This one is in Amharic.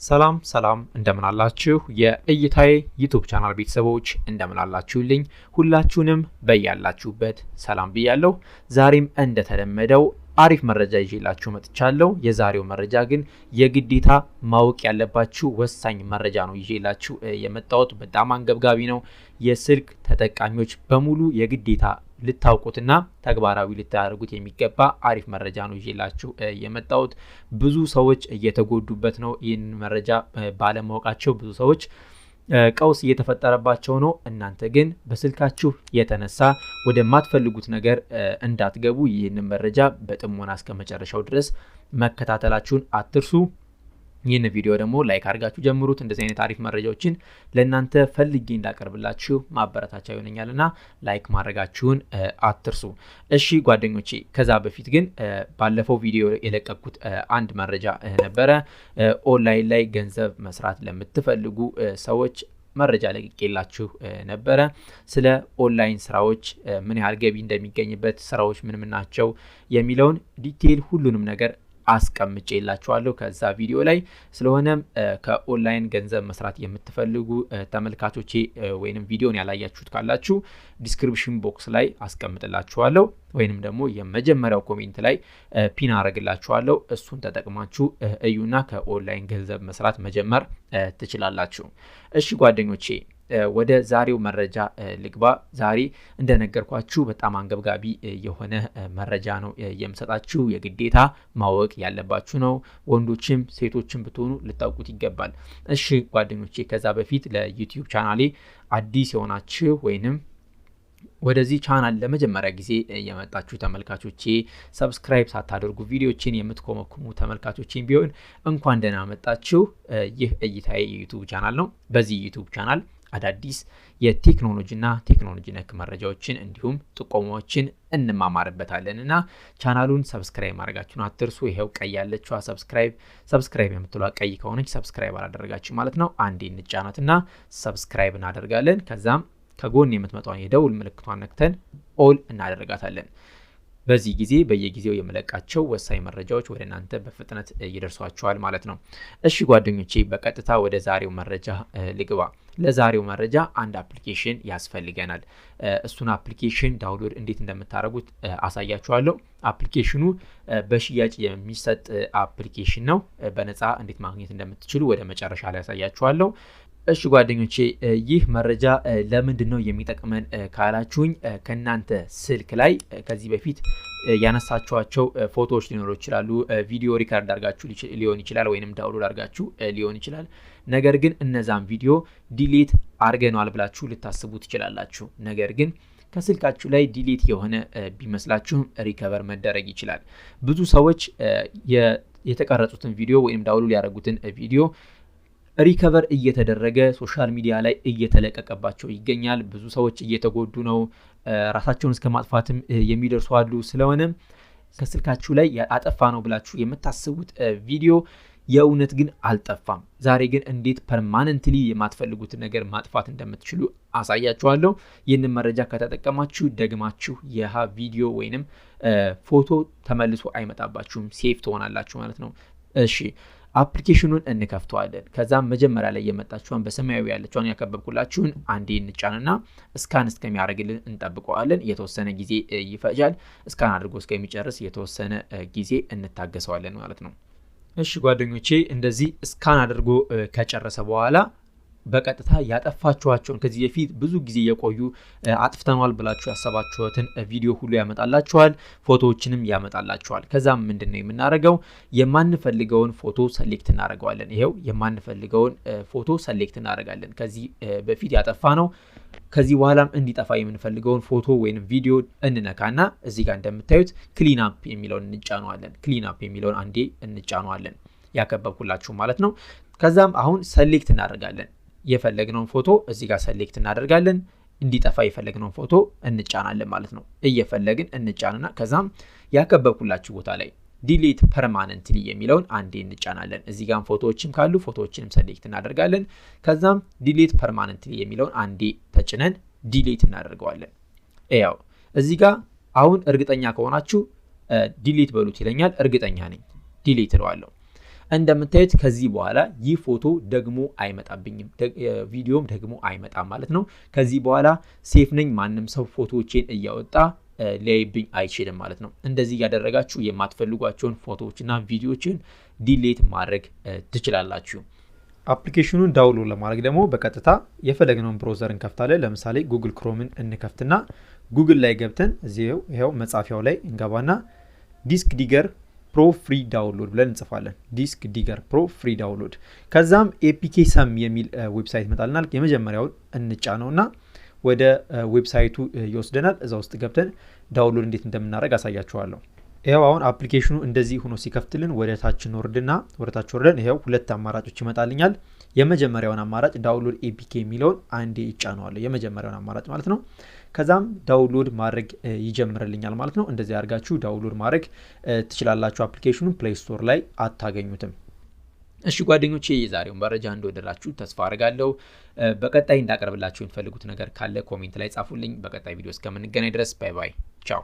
ሰላም እንደምን አላችሁ የእይታዬ ዩቲዩብ ቻናል ቤተሰቦች እንደምን አላችሁልኝ ሁላችሁንም በያላችሁበት ሰላም ብያለሁ። ዛሬም እንደተለመደው አሪፍ መረጃ ይዤላችሁ መጥቻለሁ። የዛሬው መረጃ ግን የግዴታ ማወቅ ያለባችሁ ወሳኝ መረጃ ነው ይዤላችሁ የመጣሁት። በጣም አንገብጋቢ ነው። የስልክ ተጠቃሚዎች በሙሉ የግዴታ ልታውቁትና ተግባራዊ ልታደርጉት የሚገባ አሪፍ መረጃ ነው ይዤላችሁ የመጣሁት። ብዙ ሰዎች እየተጎዱበት ነው። ይህን መረጃ ባለማወቃቸው ብዙ ሰዎች ቀውስ እየተፈጠረባቸው ነው። እናንተ ግን በስልካችሁ የተነሳ ወደ ማትፈልጉት ነገር እንዳትገቡ ይህን መረጃ በጥሞና እስከ መጨረሻው ድረስ መከታተላችሁን አትርሱ። ይህን ቪዲዮ ደግሞ ላይክ አድርጋችሁ ጀምሩት። እንደዚህ አይነት አሪፍ መረጃዎችን ለእናንተ ፈልጌ እንዳቀርብላችሁ ማበረታቻ ይሆነኛልና ላይክ ማድረጋችሁን አትርሱ። እሺ ጓደኞቼ፣ ከዛ በፊት ግን ባለፈው ቪዲዮ የለቀኩት አንድ መረጃ ነበረ። ኦንላይን ላይ ገንዘብ መስራት ለምትፈልጉ ሰዎች መረጃ ለቅቄላችሁ ነበረ። ስለ ኦንላይን ስራዎች ምን ያህል ገቢ እንደሚገኝበት፣ ስራዎች ምን ናቸው የሚለውን ዲቴይል ሁሉንም ነገር አስቀምጬላችኋለሁ ከዛ ቪዲዮ ላይ። ስለሆነም ከኦንላይን ገንዘብ መስራት የምትፈልጉ ተመልካቾቼ ወይንም ቪዲዮን ያላያችሁት ካላችሁ ዲስክሪፕሽን ቦክስ ላይ አስቀምጥላችኋለሁ ወይንም ደግሞ የመጀመሪያው ኮሜንት ላይ ፒን አረግላችኋለሁ። እሱን ተጠቅማችሁ እዩና ከኦንላይን ገንዘብ መስራት መጀመር ትችላላችሁ። እሺ ጓደኞቼ፣ ወደ ዛሬው መረጃ ልግባ። ዛሬ እንደነገርኳችሁ በጣም አንገብጋቢ የሆነ መረጃ ነው የምሰጣችሁ። የግዴታ ማወቅ ያለባችሁ ነው። ወንዶችም ሴቶችም ብትሆኑ ልታውቁት ይገባል። እሺ ጓደኞቼ፣ ከዛ በፊት ለዩቲዩብ ቻናሌ አዲስ የሆናችሁ ወይንም ወደዚህ ቻናል ለመጀመሪያ ጊዜ የመጣችሁ ተመልካቾቼ ሰብስክራይብ ሳታደርጉ ቪዲዮዎችን የምትኮመኩሙ ተመልካቾቼም ቢሆን እንኳን ደህና መጣችሁ። ይህ እይታዬ ዩቲዩብ ቻናል ነው። በዚህ ዩቲዩብ ቻናል አዳዲስ የቴክኖሎጂና ቴክኖሎጂ ነክ መረጃዎችን እንዲሁም ጥቆማዎችን እንማማርበታለንና ቻናሉን ሰብስክራይብ ማድረጋችሁን አትርሱ። ይሄው ቀይ ያለችዋ ሰብስክራይብ የምትሏ ቀይ ከሆነች ሰብስክራይብ አላደረጋችሁ ማለት ነው። አንዴ እንጫናትና ሰብስክራይብ እናደርጋለን። ከዛም ከጎን የምትመጣውን የደውል ምልክቷን ነክተን ኦል እናደርጋታለን። በዚህ ጊዜ በየጊዜው የመለቃቸው ወሳኝ መረጃዎች ወደ እናንተ በፍጥነት ይደርሷቸዋል ማለት ነው። እሺ ጓደኞቼ፣ በቀጥታ ወደ ዛሬው መረጃ ልግባ። ለዛሬው መረጃ አንድ አፕሊኬሽን ያስፈልገናል። እሱን አፕሊኬሽን ዳውንሎድ እንዴት እንደምታደርጉት አሳያችኋለሁ። አፕሊኬሽኑ በሽያጭ የሚሰጥ አፕሊኬሽን ነው። በነፃ እንዴት ማግኘት እንደምትችሉ ወደ መጨረሻ ላይ ያሳያችኋለሁ። እሺ ጓደኞቼ፣ ይህ መረጃ ለምንድን ነው የሚጠቅመን ካላችሁኝ፣ ከናንተ ስልክ ላይ ከዚህ በፊት ያነሳችኋቸው ፎቶዎች ሊኖሩ ይችላሉ። ቪዲዮ ሪከርድ አድርጋችሁ ሊሆን ይችላል ወይንም ዳውንሎድ አድርጋችሁ ሊሆን ይችላል። ነገር ግን እነዛን ቪዲዮ ዲሊት አድርገናል ብላችሁ ልታስቡ ትችላላችሁ። ነገር ግን ከስልካችሁ ላይ ዲሊት የሆነ ቢመስላችሁም ሪከቨር መደረግ ይችላል። ብዙ ሰዎች የተቀረጹትን ቪዲዮ ወይንም ዳውንሎድ ያደረጉትን ቪዲዮ ሪከቨር እየተደረገ ሶሻል ሚዲያ ላይ እየተለቀቀባቸው ይገኛል። ብዙ ሰዎች እየተጎዱ ነው። ራሳቸውን እስከ ማጥፋትም የሚደርሱ አሉ። ስለሆነም ከስልካችሁ ላይ አጠፋ ነው ብላችሁ የምታስቡት ቪዲዮ የእውነት ግን አልጠፋም። ዛሬ ግን እንዴት ፐርማነንትሊ የማትፈልጉት ነገር ማጥፋት እንደምትችሉ አሳያችኋለሁ። ይህንን መረጃ ከተጠቀማችሁ ደግማችሁ የሃ ቪዲዮ ወይንም ፎቶ ተመልሶ አይመጣባችሁም። ሴፍ ትሆናላችሁ ማለት ነው። እሺ አፕሊኬሽኑን እንከፍተዋለን። ከዛም መጀመሪያ ላይ የመጣችውን በሰማያዊ ያለችውን ያከበብኩላችሁን አንዴ እንጫንና ስካን እስከሚያደርግልን እንጠብቀዋለን። የተወሰነ ጊዜ ይፈጃል። ስካን አድርጎ እስከሚጨርስ የተወሰነ ጊዜ እንታገሰዋለን ማለት ነው። እሺ ጓደኞቼ፣ እንደዚህ ስካን አድርጎ ከጨረሰ በኋላ በቀጥታ ያጠፋችኋቸውን ከዚህ በፊት ብዙ ጊዜ የቆዩ አጥፍተናል ብላችሁ ያሰባችሁትን ቪዲዮ ሁሉ ያመጣላችኋል። ፎቶዎችንም ያመጣላችኋል። ከዛም ምንድነው የምናደርገው? የማንፈልገውን ፎቶ ሰሌክት እናደርጋለን። ይሄው የማንፈልገውን ፎቶ ሰሌክት እናደርጋለን። ከዚህ በፊት ያጠፋ ነው። ከዚህ በኋላም እንዲጠፋ የምንፈልገውን ፎቶ ወይም ቪዲዮ እንነካና እዚህ ጋር እንደምታዩት ክሊን አፕ የሚለውን እንጫነዋለን። ክሊን አፕ የሚለውን አንዴ እንጫነዋለን። ያከበብኩላችሁ ማለት ነው። ከዛም አሁን ሰሌክት እናደርጋለን። የፈለግነውን ፎቶ እዚህ ጋር ሰሌክት እናደርጋለን። እንዲጠፋ የፈለግነውን ፎቶ እንጫናለን ማለት ነው። እየፈለግን እንጫንና ከዛም ያከበብኩላችሁ ቦታ ላይ ዲሊት ፐርማነንትሊ የሚለውን አንዴ እንጫናለን። እዚህ ጋር ፎቶዎችም ካሉ ፎቶዎችንም ሰሌክት እናደርጋለን። ከዛም ዲሊት ፐርማነንትሊ የሚለውን አንዴ ተጭነን ዲሊት እናደርገዋለን። ያው እዚህ ጋር አሁን እርግጠኛ ከሆናችሁ ዲሊት በሉት ይለኛል። እርግጠኛ ነኝ፣ ዲሊት እለዋለሁ። እንደምታዩት ከዚህ በኋላ ይህ ፎቶ ደግሞ አይመጣብኝም ቪዲዮም ደግሞ አይመጣም ማለት ነው ከዚህ በኋላ ሴፍ ነኝ ማንም ሰው ፎቶዎችን እያወጣ ሊያይብኝ አይችልም ማለት ነው እንደዚህ ያደረጋችሁ የማትፈልጓቸውን ፎቶዎችና ቪዲዮዎችን ዲሊት ማድረግ ትችላላችሁ አፕሊኬሽኑን ዳውንሎድ ለማድረግ ደግሞ በቀጥታ የፈለግነውን ብራውዘር እንከፍታለን ለምሳሌ ጉግል ክሮምን እንከፍትና ጉግል ላይ ገብተን እዚው ይሄው መጻፊያው ላይ እንገባና ዲስክ ዲገር ፕሮ ፍሪ ዳውንሎድ ብለን እንጽፋለን ዲስክ ዲገር ፕሮ ፍሪ ዳውንሎድ ከዛም ኤፒኬ ሰም የሚል ዌብሳይት መጣልናል የመጀመሪያውን እንጫነውና ወደ ዌብሳይቱ ይወስደናል እዛ ውስጥ ገብተን ዳውንሎድ እንዴት እንደምናደርግ አሳያችኋለሁ ይሄው አሁን አፕሊኬሽኑ እንደዚህ ሆኖ ሲከፍትልን ወደ ታች ወርደን ይሄው ሁለት አማራጮች ይመጣልኛል የመጀመሪያውን አማራጭ ዳውንሎድ ኤፒኬ የሚለውን አንዴ ይጫነዋለሁ የመጀመሪያውን አማራጭ ማለት ነው ከዛም ዳውንሎድ ማድረግ ይጀምርልኛል ማለት ነው እንደዚህ አድርጋችሁ ዳውንሎድ ማድረግ ትችላላችሁ አፕሊኬሽኑን ፕሌይ ስቶር ላይ አታገኙትም እሺ ጓደኞቼ የዛሬው መረጃ እንደወደዳችሁ ተስፋ አደርጋለሁ በቀጣይ እንዳቀርብላችሁ የምትፈልጉት ነገር ካለ ኮሜንት ላይ ጻፉልኝ በቀጣይ ቪዲዮ እስከምንገናኝ ድረስ ባይ ባይ ቻው